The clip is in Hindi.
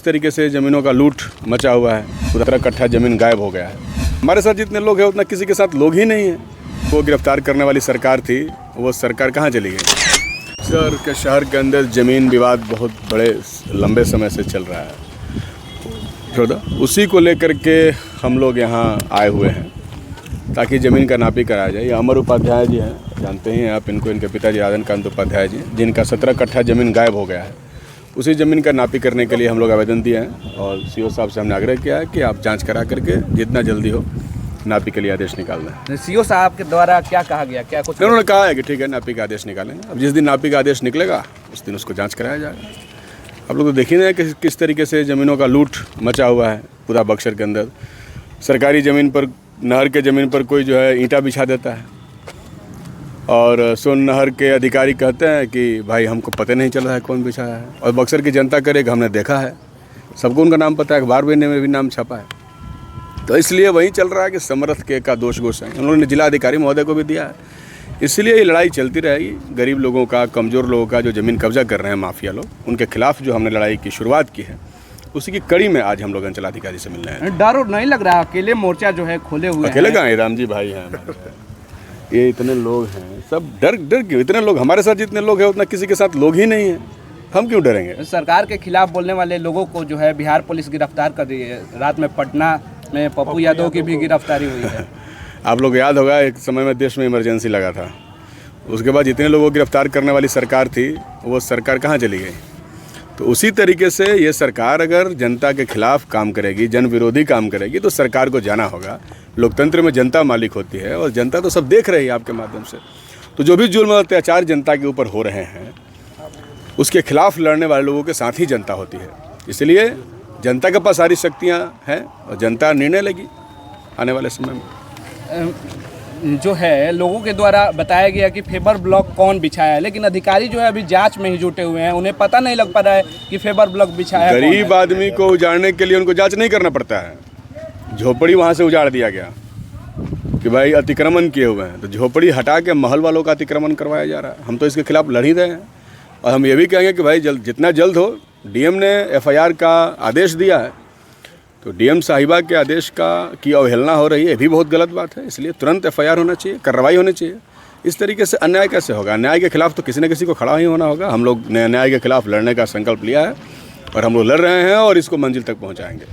किस तरीके से ज़मीनों का लूट मचा हुआ है। 17 कट्ठा ज़मीन गायब हो गया है। हमारे साथ जितने लोग हैं उतना किसी के साथ लोग ही नहीं है। वो गिरफ्तार करने वाली सरकार थी, वो सरकार कहाँ चली गई। सर के शहर के अंदर ज़मीन विवाद बहुत बड़े लंबे समय से चल रहा है, उसी को लेकर के हम लोग यहाँ आए हुए हैं ताकि ज़मीन का नापी कराया जाए। ये अमर उपाध्याय जी हैं, जानते हैं आप इनको, इनके पिताजी राजन कांत उपाध्याय जी, जिनका 17 कट्ठा ज़मीन गायब हो गया है। उसी ज़मीन का नापी करने के लिए हम लोग आवेदन दिए हैं और सीओ साहब से हमने आग्रह किया है कि आप जांच करा करके जितना जल्दी हो नापी के लिए आदेश निकालना है। सीओ साहब के द्वारा क्या कहा गया, क्या कुछ उन्होंने कहा है कि ठीक है नापी का आदेश निकालेंगे। अब जिस दिन नापी का आदेश निकलेगा उस दिन उसको जाँच कराया जाएगा। आप लोग तो देख ही रहे हैं कि किस तरीके से ज़मीनों का लूट मचा हुआ है पूरा बक्सर के अंदर। सरकारी ज़मीन पर, नहर के ज़मीन पर कोई जो है ईंटा बिछा देता है और सोन नहर के अधिकारी कहते हैं कि भाई हमको पता नहीं चल रहा है कौन बिछाया है, और बक्सर की जनता करेगा हमने देखा है, सबको उनका नाम पता है, अखबार में भी नाम छपा है। तो इसलिए वही चल रहा है कि समर्थ के का दोष गोष है। उन्होंने जिला अधिकारी महोदय को भी दिया है। इसलिए ये लड़ाई चलती रहेगी। गरीब लोगों का, कमज़ोर लोगों का जो ज़मीन कब्जा कर रहे हैं माफिया लोग, उनके खिलाफ जो हमने लड़ाई की शुरुआत की है, उसी की कड़ी में आज हम लोग अंचलाधिकारी से मिल रहे हैं। डर नहीं लग रहा, अकेले मोर्चा जो है खोले हुए अकेले कहाँ है, राम जी भाई हैं हमारे। ये इतने लोग हैं, सब डर क्यों? इतने लोग, हमारे साथ जितने लोग हैं उतना किसी के साथ लोग ही नहीं है, हम क्यों डरेंगे। सरकार के खिलाफ बोलने वाले लोगों को जो है बिहार पुलिस गिरफ्तार कर रही है। रात में पटना में पप्पू यादव की भी गिरफ्तारी हुई है। आप लोग याद होगा एक समय में देश में इमरजेंसी लगा था, उसके बाद जितने लोगों को गिरफ्तार करने वाली सरकार थी वो सरकार कहाँ चली गई। तो उसी तरीके से ये सरकार अगर जनता के खिलाफ काम करेगी, जन विरोधी काम करेगी, तो सरकार को जाना होगा। लोकतंत्र में जनता मालिक होती है और जनता तो सब देख रही है आपके माध्यम से। तो जो भी जुल्म और अत्याचार जनता के ऊपर हो रहे हैं उसके खिलाफ लड़ने वाले लोगों के साथ ही जनता होती है। इसलिए जनता के पास सारी शक्तियाँ हैं और जनता निर्णय लेगी आने वाले समय में। जो है लोगों के द्वारा बताया गया कि फेबर ब्लॉक कौन बिछाया है, लेकिन अधिकारी जो है अभी जांच में ही जुटे हुए हैं, उन्हें पता नहीं लग पा रहा है कि फेबर ब्लॉक बिछाया है। गरीब आदमी को उजाड़ने के लिए उनको जांच नहीं करना पड़ता है। झोपड़ी वहाँ से उजाड़ दिया गया कि भाई अतिक्रमण किए हुए हैं, तो झोपड़ी हटा के महल वालों का अतिक्रमण करवाया जा रहा है। हम तो इसके खिलाफ लड़ ही रहे हैं और हम ये भी कहेंगे कि भाई जितना जल्द हो। डीएम ने एफआईआर का आदेश दिया है, तो डीएम साहिबा के आदेश की अवहेलना हो रही है, ये भी बहुत गलत बात है। इसलिए तुरंत एफआईआर होना चाहिए, कार्रवाई होनी चाहिए। इस तरीके से अन्याय कैसे होगा? अन्याय के खिलाफ तो किसी न किसी को खड़ा ही होना होगा। हम लोग ने अन्याय के खिलाफ लड़ने का संकल्प लिया है और हम लोग लड़ रहे हैं और इसको मंजिल तक पहुंचाएंगे।